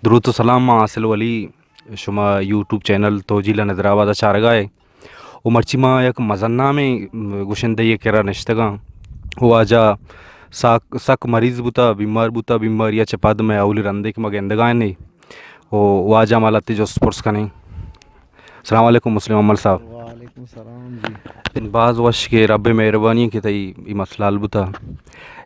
दुरूद व सलाम आसिल वली शुमा यूट्यूब चैनल तोजिला नजरावादा चारगाए उमरचिमा एक मजन्ना में गुशंदे ये केरा नश्तगा वाजा साक सक मरीज बुता बीमार या चपाद में अवली रंदे के मगेंदगा नहीं ओ वाजा मालती जो स्पोर्ट्स का नहीं सलाम वालेकुम मुस्लिम अमल साहब वालेकुम सलाम जी। इन बाज़ वश के रब मेहरबानी की तई ई मसला बुता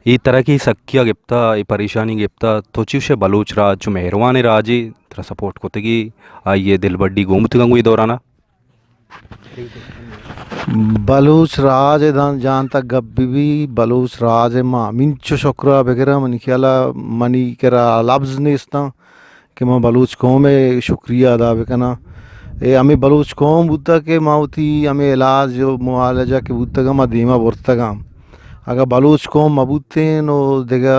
ई तरह की सक्किया गिप्ता ई परेशानी गिप्ता तो चुशे बलूच राज जो मेहरबान राजी तरह सपोर्ट को तगी आइए दिल बड्डी घूमत गंगुई दौराना बलूच राज दान जान तक गब्बी भी बलूच राज माँ मिंचो शुक्रा वगैरह मनी ख्याला मनी करा लफ्ज ने इस्ता कि माँ बलूच कौम में शुक्रिया अदा बेकना ए हमें बलूच कौम बुद्धा के माउती हमें इलाज जो मुआलजा के बुद्धा का मदीमा बुर्तगा अगर बलूच कौम मबूते नो देगा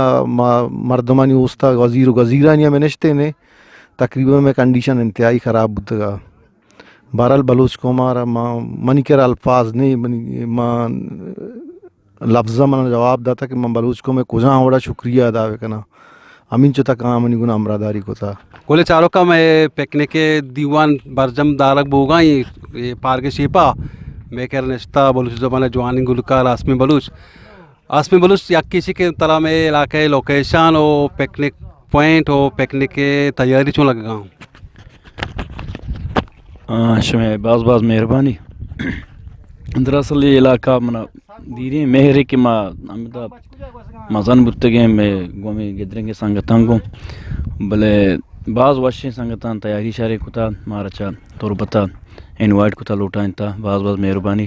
मर्दमानी उस्ता वजीर गजीरा नहीं हमें नश्ते ने तकरीबन में कंडीशन इंतहाई ख़राब बुद्धा बहरहाल बलूच को हमारा माँ मनी के अल्फाज नहीं मनी माँ लफ्ज़ा मैंने जवाब दा था कि मैं बलूच को मैं कुजा बड़ा शुक्रिया अदा करना अमीन चो तक मनी गुना अमरादारी को था कोले चारों का मैं पेकने के दीवान बरजम दारक बोगा ये पार के शिपा मैं कह नश्ता बलूच ज़बान जवानी गुलकार आसमी बलूच या किसी के तला में इलाके लोकेशन और पिकनिक पॉइंट और पिकनिक के तैयारी चूँ लग गया शमे बाज़ बाज़ मेहरबानी दरअसल ये इलाका मना दीरी मेहरे के माँ अमिता मज़न बुत्तगे में गोमी गिदरेंगे संगतान को भले बाज़ वशी संगतान तैयारी शारे कुता मारचा तोरबता इनवाइट कुता लौटा इंता बाज़ बाज़ मेहरबानी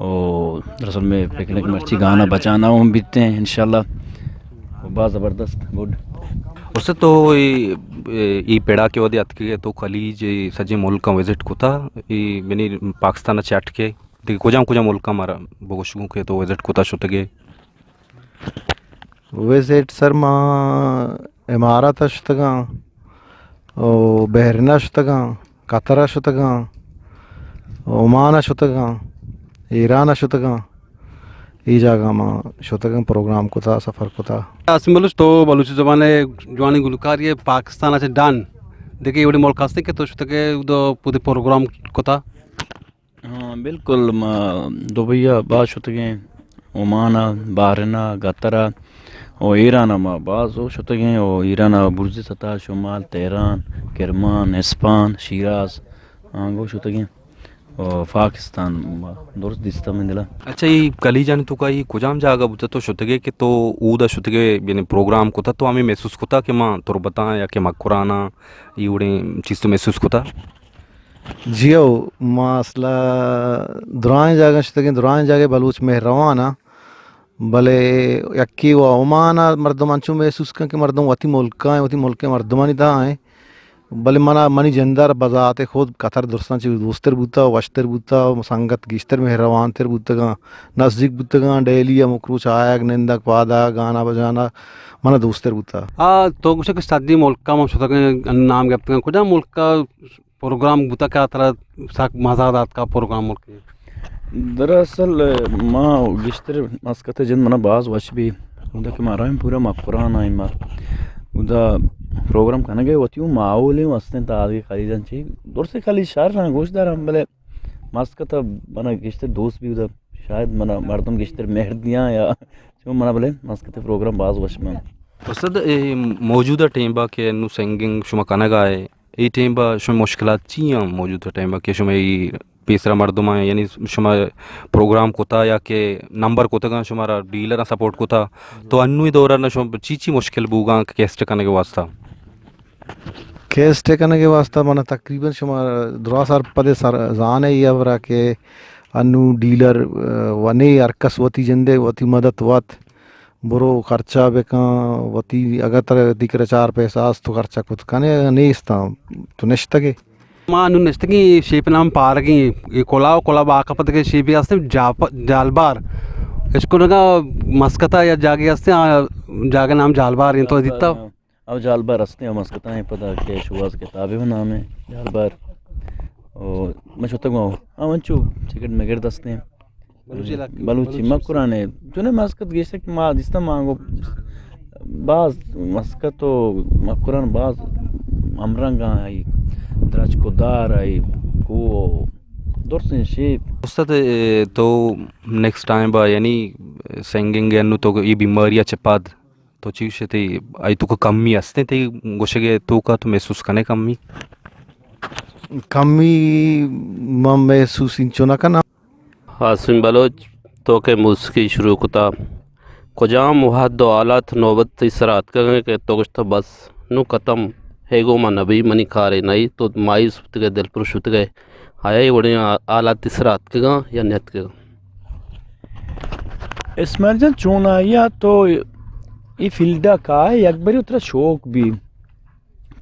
और दरअसल में पिकनिक मर्ची गाना बचाना हम बीतते हैं इंशाल्लाह बाज़ ज़बरदस्त गुड उससे तो ई पेड़ा के वदे अतके तो खलीज सजे मुल्क का विजिट को था ई मैंने पाकिस्तान चैट के देखिए कुजा मुल्क का हमारा बोगशुगु के तो विजिट को था शुतगे विजिट सर माँ इमारत अशतगा और बहरीन अशतगा कतर अशतगा ओमान अशतगा ईरान अशतगा ई जगह माँ शुतगा प्रोग्राम को था सफ़र को था आसमी बलूच तो बलूच ज़बान जवानी गुलकार ये पाकिस्तान अच्छे डान देखिए एवढे मुल्क असते के तो शुतके उदो पूरे प्रोग्राम को था हाँ बिल्कुल दुबैया बाज़ शुतगे ओमाना बहरीना गतरा और ईरान माँ बाज़ वो शुतगे और ईरान बुर्ज सता शुमाल तेहरान किरमान इस्पान शिराज हाँ वो शुतगे और पाकिस्तान दुरुस्त दिसता में दिला अच्छा ये कली जाने तो का ये कुजाम जागा बुता तो शुतगे के तो ऊदा शुतगे यानी प्रोग्राम को था तो हमें महसूस को था कि माँ तुर बता या कि मकुराना ये उड़े चीज़ तो महसूस को था जियो मसला दुरान जगह शुतगे दुरान जगह बलूच में रवाना भले यक्की व ओमाना मर्दमान चु महसूस कर कि मर्दम वती मुल्क मर्दमानी दा है भले मना मनी जंदर बजाते खुद कतर दुरसान ची दोस्तर बुता वश्तर बुता संगत गिश्तर मेहरवान तेर बुतगा नजदीक बुतगा डेली या मुकरूच आयग निंदक पादा गाना बजाना मना दोस्तर बुता तो कुछ शादी मुल्क का हम शुतके नाम गप्त कुछ मुल्क का प्रोग्राम बुता क्या तरह साक मज़ादात का प्रोग्राम मुल्क दरअसल माँ गिश्तर मस्कत जिन मना बाज़ वश भी उदा के मारा में पूरा मकुरान आई मार उदा प्रोग्राम करने गए होती हूँ माहौल मस्त ताज़ी खाली जन चाहिए दूर से खाली शार ना गोशदार हम भले मस्कत मना गिश्तर दोस्त भी उदा शायद मना मर्दम गिश्तर मेहर दिया या जो मना भले मस्कत प्रोग्राम बाज़ वश में उसद मौजूदा टाइम बा के नु सिंगिंग शुमा कनगा है ये टाइम बा शुमा मुश्किलात चिया मौजूदा टाइम बा के शुमा ये पेसरा मर्दमा यानी शुमा प्रोग्राम को था या के नंबर को था शुमारा डीलर सपोर्ट को था तो अन्नु दौरा न शुमा चीची मुश्किल बूगा कैस्ट करने के वास्ता केस टेकने के वास्ता मना तकरीबन शुमा दुरा सर पदे सर जान है ये वरा के अनु डीलर वने अरकस वती जंदे वती मदद वत बुरो खर्चा बेका वती अगर तर दिक्र 4 पैसा तो खर्चा कुछ कने नहीं इस्ता तो नश्ता के మా నువ్వు నెక్స్ట్కి షీప్ నామ పారకి ఈ కొలా బాకపోతే షీప్ వేస్తే జాల్బార్ ఎచ్చుకునగా మస్కత या जागे असते जागे नाम जालबार तो दिता अब जालबार हंसते हैं मस्कता है पता के शुवास किताबे में नाम है जालबार और मैं छोटा गाँव हाँ वंचू टिकट में गिर दसते हैं बलूची मकुराने जो ने मस्कत गेसे कि माँ जिसना मांगो बाज मस्कत तो मकुरान बाज amranga ay drach kodar ay ko dorsen she उस्ताद तो नेक्स्ट टाइम बा यानी सिंगिंग यानु तो ये बीमारियां चपाद तो चीज ते आई तो कमी असते ते गोशगे तो का तो महसूस करने कमी कमी महसूस इंचोना का ना हासिम बलोच तो के मुस्की शुरू कुता कुजाम वहाद दो आलात नौबत इसरात के तो कुछ तो बस नु ख़त्म हेगो मा नबी मनी खारे नहीं तो मायूस उत गए दिल पुरुष उत गए आया उड़े आलात इसरात के गा या नेत के इसमर्जन चोना या तो ये फील्डा का है एक बारी उतरा शौक भी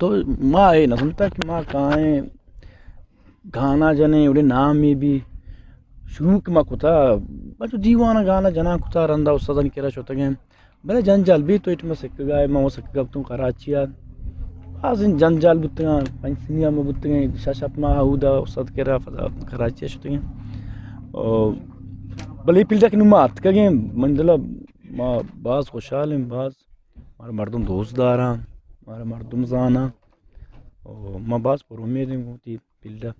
तो माँ ये ना सुनता कि माँ कहाँ है गाना जने उड़े नाम में भी शुरू के माँ कुता बस दीवाना गाना जना कुता रंदा उस सदन केरा चोता गए बड़े जंजाल भी तो इटमा सिक गए माँ वो सिक गए तुम कराची यार आज इन जंजाल बुत्तगा पंचनिया में बुत्तगे शाशप माँ हुदा उस सद केरा कराची चोता गए और भले फील्डा के नुमात का गए मंडला माँ बास खुशहाल हैं बास हमारे मर्दम दोस्तदार हैं हमारे मर्दम जाना और माँ बास पर उम्मीद होती फील्डा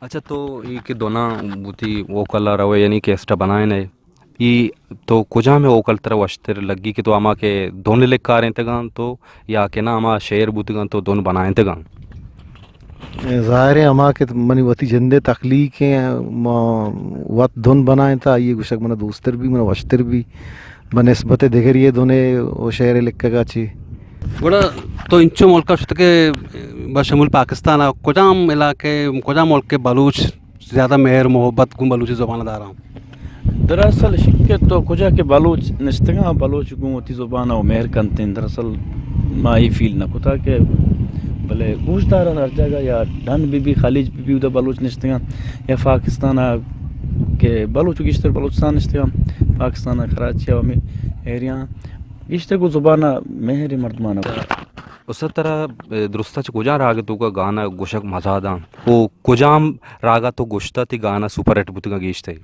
अच्छा तो ये कि दोना बुती वो कला रवे यानी कि एक्स्ट्रा बनाए ने ये तो कुजा में वो कल तरह वस्तर लगी कि तो आमा के दोनों ले कारें तगान तो या के ना आमा शेर बुतगान तो दोनों बनाए तगान ज़ाहिर है हमा के मनी वती जंदे तख्लीक हैं वत धुन बनाए था ये गुशक मना दोस्तर भी मना वस्तर भी बनस्बत देखे ये दोने वो शहर लिखा ची बड़ा तो इंचो मुल्क के बशमुल पाकिस्तान कुजाम इलाके कुजाम मुल्क के बलूच ज़्यादा मेहर मोहब्बत गुम बलूची ज़ुबान दारा हूँ दरअसल शिक्के तो कुजा के बलूच निस्तगा बलूच गुमती ज़ुबान और मेहर करते हैं दरअसल माही फील ना कुता के भले गूशदार हर जगह या डन भी खालिज भी उधर बलूच निस्तगा या पाकिस्तान के बलूच गिश्तर बलूचिस्तान निस्तगा पाकिस्तान कराची में एरिया गिश्तर को ज़ुबान मेहर मर्दमाना उस तरह दुरुस्ता च कुजा राग तो का गाना गोशक मज़ादा वो कुजाम रागा तो गोश्ता थी गाना सुपर हिट बुतगा गीश्ते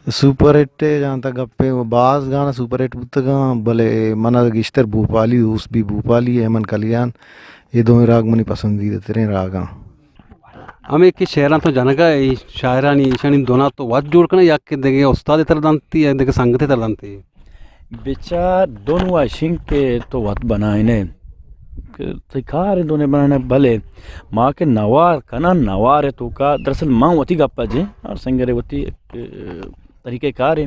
सुपर हिट जहाँ तक गप्पे वो बास गाना सुपर हिट बुतगा भले मना गिश्तर भोपाली उस भी भोपाली हेमन कल्याण ये दोनों राग मनी पसंदीदा तेरे रागा हमें कि शेरा तो जनगा शायरानी ईशानी दोना तो वत जोड़ कर या के देगे उस्ताद इतर दानती या देगे संगत इतर दानती बेचार दोनों वाशिंग के तो वत बनाए ने सिखार दोनों बनाने भले माँ के नवार कना नवार है तो का दरअसल माँ वती गप्पा जे और संगरे वती तरीके कार है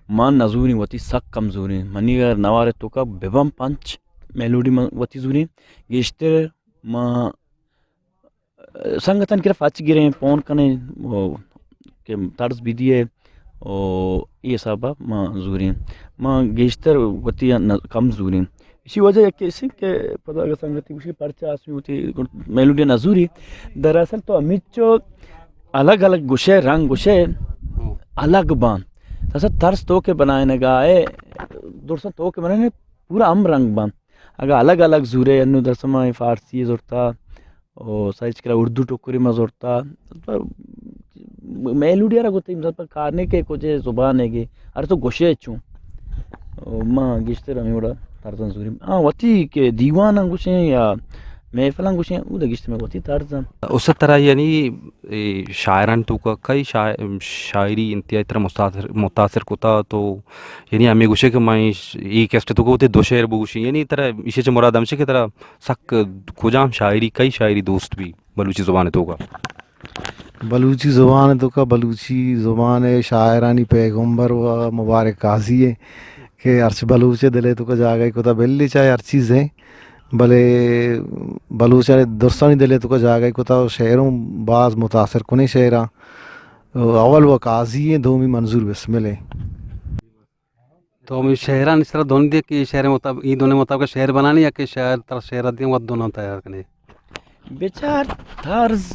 माँ नजूरी वती सक कमजोरी मनी अगर नवार है तो का बेबम पंच मेलोडी वती जूरी गेश्तर माँ संगठन के फाच गिरे पौन कने के तर्ज भी दिए और ये सब माँ जूरी माँ गेश्तर वती कम जूरी इसी वजह के इसी के पता अगर संगति उसी पर्चा आसमी होती मेलोडी नजूरी दरअसल तो अमित जो अलग अलग गुशे रंग गुशे अलग बां तसा तर्स तो के बनाए न गाए दूसरा तो के बनाए पूरा अम रंग बां अगर अलग अलग जूरे अन्नु दरसमा फारसी जोरता और साइज करा उर्दू टोकरी में जोरता मेलोडी यार गोते मतलब पर कारने के कुछ जुबान है कि अरे तो गुशे चूं माँ गिश्ते रमी उड़ा तारजन जूरी हाँ वती के दीवान अंगुशे या महफिल अंगुशे उधर गिश्ते में वती तारजन उस तरह यानी शायरान तो का कई शायरी इंतहा तरह मुतासर कोता तो यानी हमें गुशे के माई ये कैस्ट तो को दो शेर बुगुशी यानी तरह इसे च मुराद हमसे की तरह सक कुजाम शायरी कई शायरी दोस्त भी बलूची ज़ुबान तो का बलूची ज़ुबान तो का बलूची ज़ुबान है शायरानी पैगम्बर व मुबारक काजी है कि अर्च बलूचे दिले तो का जागा को बेल्ली चाहे हर चीज़ है भले बलूचा दुरसानी दिले तो का जागा को शहरों बाज मुतासर कुने शहरा अवल व काजी है दो में मंजूर बिस्मिल तो हमें शहरान इस तरह दोनों दिए कि शहर मुताबिक ये दोनों मुताबिक शहर बनाने या कि शहर तरह शहर दिए वह दोनों तैयार करने बेचार तर्ज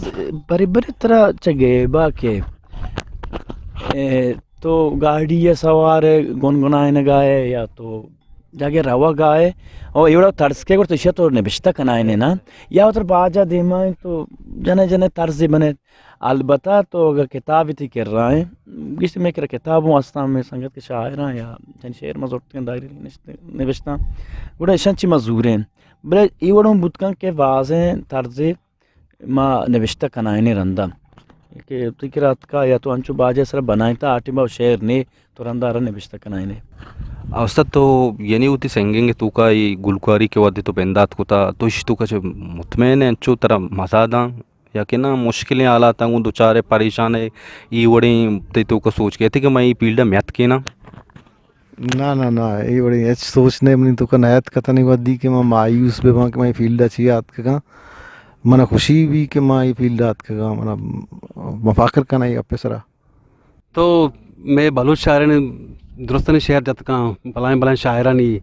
बड़े बड़े तरह चगे बाके तो गाड़ी या सवार गुनगुनाए न गाए या तो जागे रवा गाय और एवढा तर्स के तशा तो नबिश्ता कनायने ना या उतर बाजा देमा तो जने जने तर्ज बने अलबत्ता तो अगर किताब थी कर रहा है किस में कर किताबों आस्था में संगत के शायर या जन शेर मजोट के दायरे नबिश्ता गुड़ा शंची मजूरे बले इवड़ों बुतकं के वाजे तर्जे मा नबिश्ता कनायने रंदा के तिकरात का या तो अंचु बाजे सर बनाए था आटिमा शेर ने तो रंदा रने नबिश्ता कनायने अवसत तो ये नहीं होती सेंगेंगे तू का ये गुलकारी के वादे तो बेंदात को था तो इश तू का जो मुतमैन है अंचो तरह मज़ादा या कि ना मुश्किलें आलाता हूँ दो चारे परेशान है ये बड़ी ते तो का सोच के थे कि मैं ये पीढ़ा मैथ के ना ना ना ना ये बड़ी एच सोचने मनी तो का नयत कथा नहीं वदी कि मैं मायूस बे वहाँ कि मैं फील्ड अच्छी याद का मना खुशी भी कि मैं ये फील्ड याद का मना मफाकर का नहीं अपने सरा तो मैं बलूच शायर ने दुरुस्त ने शेर जत का बलाएं बलाएं शायरा नहीं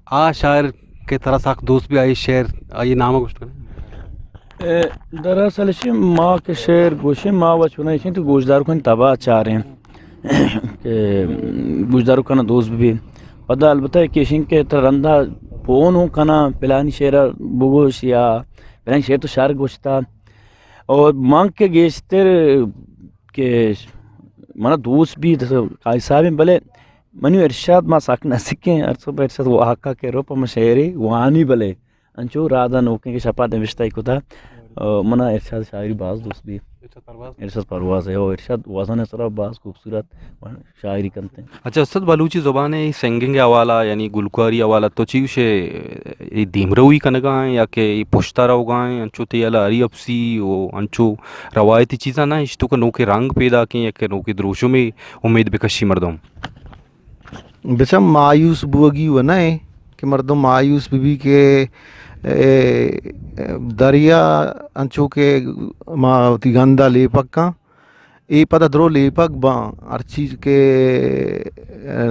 आ शायर के तरह साख दोस्त भी आई शेर आई नाम कुछ दरअसल से माँ के शेर गोशे माँ बचपना तो गोशदार को तबाह चाह रहे हैं कि गोशदार का ना दोस्त भी पता अलबत्ता कि के तरंदा फोन हो कना पिलानी शेरा बुगोश या पिलानी शेर तो शार गोश्ता और मांग के गेस्तर के मना दोस्त भी काई साहब भले मनु इरशाद मा साक नसिके अर्सो इरशाद वो आका के रोप म शेरी वानी भले अंचो राधा नोके के शपा नविश्ता को था मना इरशाद शायरी बाज दोस्त भी इरशाद परवाज है और इरशाद वजन सरा बाज खूबसूरत शायरी करते हैं अच्छा उस्ताद बलूची ज़ुबान है सेंगेंगे अवाला यानी गुलकारी अवाला तो चीव से ये धीमरवी कनगा है या के पुश्ता रहो गाएं अंचो ते याला अरी अपसी वो अंचो रवायती चीज़ा ना इश्तों का नोके रंग पैदा किए या के नोके द्रोशों में उम्मीद बेकशी मर्दों बेचम मायूस बुगी हुआ ना कि मर्दों मायूस बीबी के दरिया अंचो के माती गंदा लेपक का ये पता द्रो लेपक बा हर चीज़ के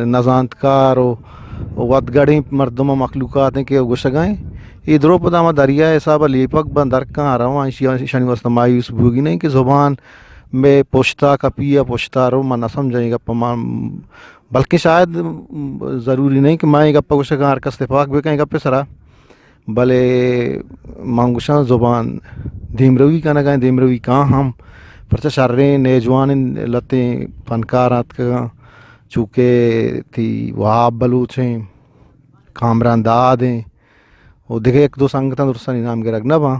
नजांतकार वदगढ़ी मर्दों में मखलूक़ात हैं कि गुशगाएँ ये द्रो पता मा दरिया ऐसा बा लेपक बा दर का रवा शनि वस्ता मायूस बुगी नहीं कि ज़ुबान में पुश्ता का पिया पुश्ता रो मन समझेगा पमा बल्कि शायद ज़रूरी नहीं कि मैं गप्पा गुशगा हर कस्ते पाक भी कहीं गप्पे सरा भले मांगुशा ज़ुबान धीमरवी का ना कहें धीमरवी कहाँ हम परचा शर्रे नेजवान लते फनकार आत का चूँकि थी वहाब बलूच हैं कामरान दाद हैं वो देखे एक दो संगठन दुरसा नाम के रखना बा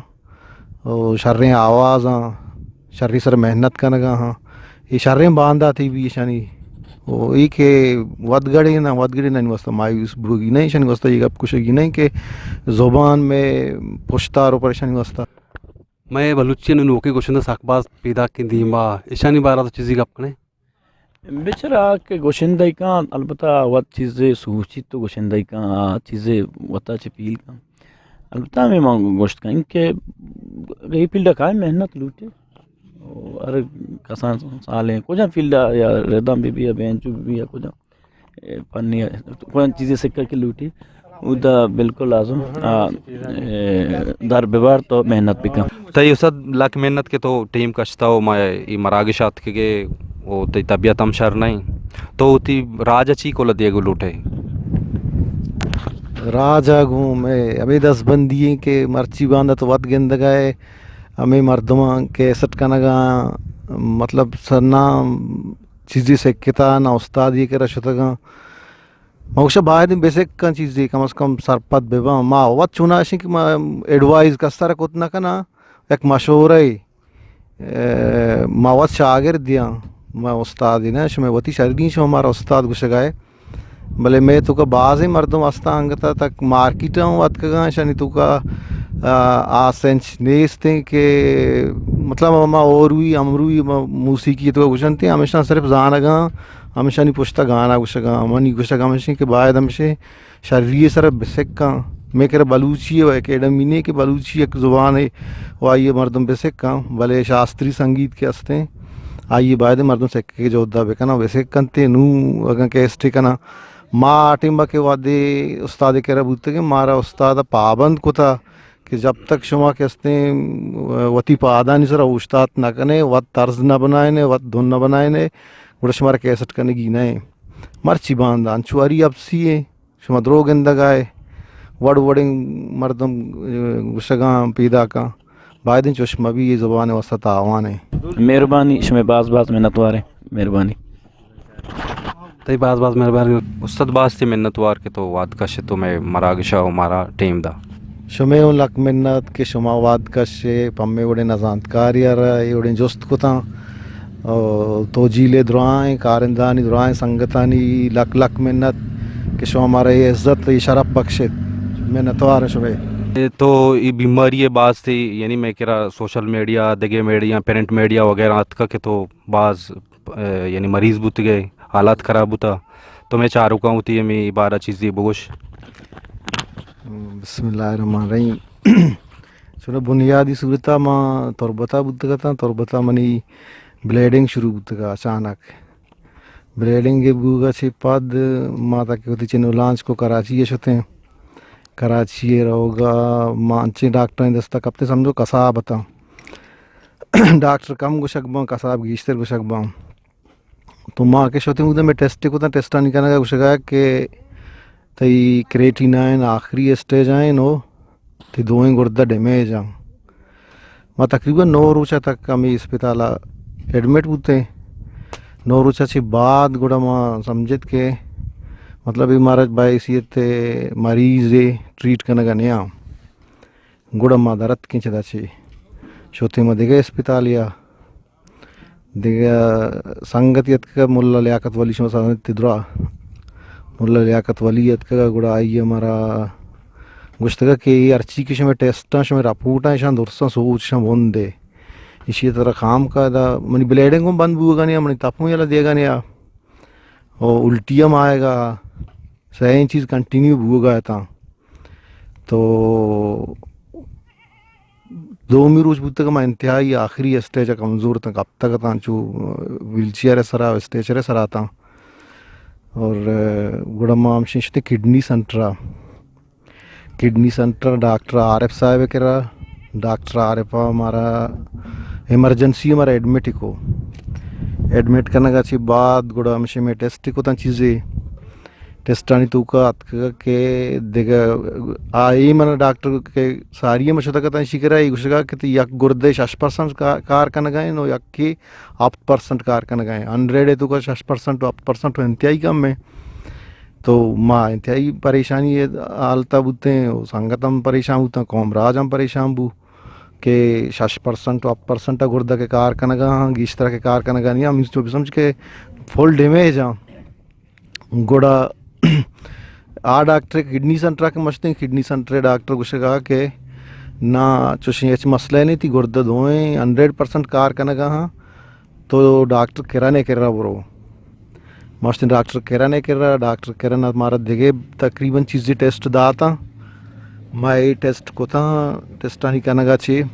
और शर्रे आवाज़ हाँ शर्री सर मेहनत का नगा हाँ ये शर्रे बांधा थी भी शनि वो एक वदगढ़ी ना वस्ता मायूस बुगी नहीं शनि वस्ता ये गप कुछ नहीं कि ज़ुबान में पुश्ता और परेशानी वस्ता मैं बलूची ने नोके गोशंदा साकबाज पैदा की दीमा ईशानी बारा तो चीज़ी गप कने बेचारा के गोशिंदाई का अलबत्ता वत चीज़ें सूचित तो गोशिंदाई का चीज़ें वता चपील का अलबत्ता मैं मांग गोश्त का इनके यही फील्ड का है मेहनत लूटे और कसान साले कुछ फील्ड या रेदम भी या बेंचू भी या कुछ पन्नी कुछ चीज़ें सिक्का के लूटी उदा बिल्कुल लाजम दर व्यवहार तो मेहनत भी कम तय उस्ताद लाख मेहनत के तो टीम कश्ता हो मैं ये मरागिशात के वो ते तबियत हम शर नहीं तो ती राजची को लदिए गो लूटे राजा घूम में अभी 10 बंदिए के मर्ची बांधा तो वत गेंद गए हमें मर्दमा के सट का नगा मतलब सरना चीज़ें से किता ना उस्ताद ये के रशतगा मौशा बाद में बेसिक का चीज़ कम से कम सरपत बेबा माँ वत चुना कि माँ एडवाइस का सारा कुतना का ना एक मशहूर है माँ वत शागिर दिया मैं उस्ताद ही ना शमे वती शर्गी शो हमारा उस्ताद गुश गए भले मैं तो का बाज ही मर्दों वास्ता अंगता तक मार्केट हूँ वत का शनि तो का सेंस नेस्ते के मतलब माँ और हुई अमरुई मूसीकी तो गुशन थे हमेशा सिर्फ जाना हमेशा नहीं पुछता गाना गुशगा मनी गुशगा हमेशा के बाद हमेशा शरीर सर बेसिक का मैं कह रहा बलूची है एकेडमी ने कि बलूची एक ज़ुबान है वो आइए मर्दम बेसिक का भले शास्त्रीय संगीत के हंसते हैं आइए बाद मर्दम से के जोधा बेकना वैसे कंते नू अगर कैसे कना माँ टिम्बा के वादे उस्ताद कह रहा बूते के मारा उस्ताद पाबंद को था कि जब तक शुमा के हंसते वती पादा नहीं सरा उस्ताद ना कने वत तर्ज ना बनाए ने वत धुन ना बनाए ने उड़श मारा कैसेट करने की नए मर्ची बांधा अंचुआरी अब सी है शुमा द्रोगेंदगाय वडिंग मर्दम गुशगा पीदा का बायदिन चश्मा भी ये ज़बान वसत आवान है मेहरबानी शुमे बाज मिन्नतवार मेहरबानी तई बाज मेहरबानी उस्तद बास थी मिन्नतवार के तो वाद कश तो मैं मरागशा हमारा टीम दा शुमे उन लक मिन्नत के शुमा वाद कशे पम्मे उड़े नजांतकार यार उड़े जोस्त को था तो जीले दुआएं कारिंदानी दुआएं संगतानी लक लक मिन्नत के शुमा हमारे ये इज्जत ये शरफ बख्शे मिन्नतवार शुमे तो ये बीमारी बाज थी यानी मैं कह रहा सोशल मीडिया दगे मीडिया प्रिंट मीडिया वगैरह अतका के तो बाज यानी मरीज़ बुत गए हालात ख़राब होता तो मैं चाह रुका होती है मैं 12 चीज़ बोश बिस्मिल्लाहिर्रहमानिर्रहीम सुनो बुनियादी सूरत माँ तोरबता बुत का तोरबता मनी ब्लीडिंग शुरू बुत का अचानक ब्लीडिंग के बुगा से पद माता के होती चिन्ह लांच को कराची ये शोते कराची रहोगा मांचे डॉक्टर दस्ता कपते समझो कसा बता डॉक्टर कम गुशकबा कसाब गीश्तर गुशकबा तो माँ के शोते उधर मैं टेस्ट को टेस्टा निकालने का गुशका के तई क्रेटिनाइन आखिरी स्टेज आए नो ते दोएं गुर्दा डैमेज आ माँ तकरीबन 9 रोचा तक हमें अस्पताल एडमिट होते 9 रोचा से बाद गुड़ा माँ समझत के मतलब इमारत बायसीत थे मरीज ट्रीट करने का नया गुड़ा माँ दर्द की चदा छे शोते में देगा अस्पताल या देगा संगतियत का मुल्ला लियाकत वाली शो साथ तिद्रा मुल्ला लियाकत वलीयत का गुड़ा आई हमारा गुश्तगा के अर्ची की शमे टेस्टा शमे रपूटा शान दुरसा सोच शम वंदे इसी तरह काम का दा मनी ब्लीडिंग को बंद बुगा नहीं मनी तापू याला देगा नहीं और उल्टियम आएगा सही चीज़ कंटिन्यू बुगा था तो 2 रोज बुत का मैं इंतहाई आखिरी स्टेज कमज़ोर तक अब तक था जो व्हील चेयर सरा स्टेचर सरा था और गुड़मा शिश्ते किडनी सेंटर डॉक्टर RF साहब के डॉक्टर RF हमारा इमरजेंसी हमारा एडमिट को एडमिट करने का बाद गुड़ा हमसे में टेस्ट को ता चीज़ें टेस्ट आनी तो का के देगा आई मन डॉक्टर के सारी मशुदा का शिकरा गुशगा के यक गुर्दे 6% कार करने गए नो यक की 8% कार करने गए 100 है तो का 6% 8% इंतहाई कम में तो माँ इंतहाई परेशानी है हालता बुते हैं संगतम परेशान होता कौम राज हम परेशान बू के 6% 8% गुर्दा के कार करने गा इस तरह के कार करने गा नहीं हम तो समझ के फुल डैमेज हाँ गुड़ा आ डॉक्टर किडनी सेंटर के मचते किडनी सेंटर डॉक्टर कुछ कहा के ना चुशी मसला नहीं थी गुर्दा दोएं 100% कार करने का हाँ तो डॉक्टर किराने कर रहा ब्रो मस्त डॉक्टर किराने कर रहा डॉक्टर किराना हमारा देखे तकरीबन चीज़ें टेस्ट दाता मैं टेस्ट को था टेस्ट नहीं करने का चाहिए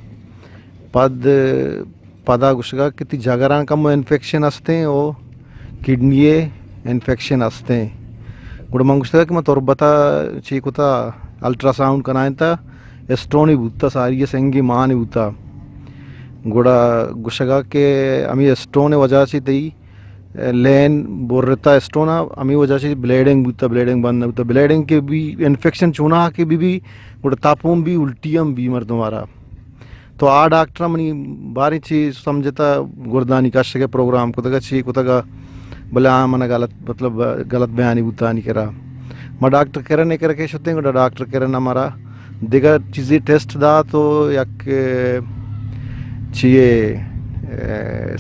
पदा कुछ कहा कितनी जगह कम इन्फेक्शन हंसते हैं वो किडनी इन्फेक्शन हंसते हैं गुड़ मंगुस्ता कि मैं तोरबता चीक होता अल्ट्रासाउंड कराए था स्टोन ही बूता सारी सेंगी माँ नहीं बूता गुड़ा गुशगा के अमी स्टोन वजह से तई लेन बोल रहता स्टोन अमी वजह से ब्लीडिंग बूता ब्लीडिंग बंद बूता ब्लीडिंग के भी इन्फेक्शन चुना के भी गुड़ा तापों भी उल्टियम भी मर तुम्हारा तो आ डॉक्टर मनी बारी चीज समझता गुर्दानी कश के प्रोग्राम को तक चीक होता बोले हाँ मैंने गलत बयानी बुता नहीं करा मैं डॉक्टर कह नहीं कर के सोते हैं डॉक्टर कह रहा हमारा दिगा चीज़ें टेस्ट दा तो यक चाहिए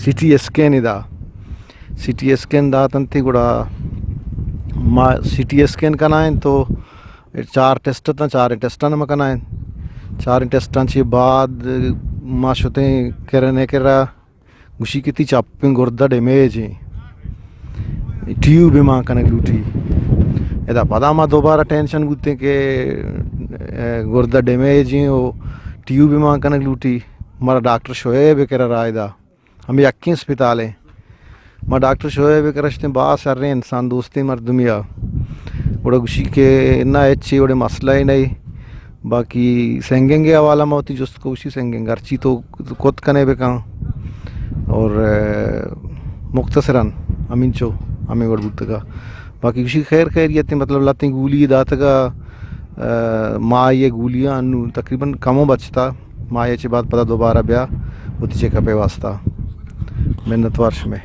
CT स्कैन ही दा CT स्कैन दा तंती गुड़ा माँ CT स्कैन करना है तो 4 टेस्ट था 4 टेस्टा में करना है 4 टेस्टा के बाद माँ सोते कह रहा गुशी की चापिंग गुर्दा डैमेज है ट्यूब माँ कनक लूटी यदा पता माँ दोबारा टेंशन बुते के गुर्दा डैमेज ही वो ट्यूब माँ कनक लूटी हमारा डॉक्टर शोएब कर रहा है हम यक्की अस्पताल है मैं डॉक्टर शोएब कर रहे बात कर रहे इंसान दोस्ती मर्दमिया बड़ा खुशी के ना अच्छी बड़े मसला ही नहीं बाकी सेंगेंगे हवाला में होती जो खुशी सेंगेंगे अर्ची तो खुद कने बेका और मुख्तसरन अमीन चो हमें वरबूत का बाकी कुछ खैरियत मतलब लाती गूली दात का माँ ये गूलियाँ तकरीबन कमों बचता माँ ये बाद पता दोबारा ब्याह उतचे कपे वास्ता मिन्नत वर्ष में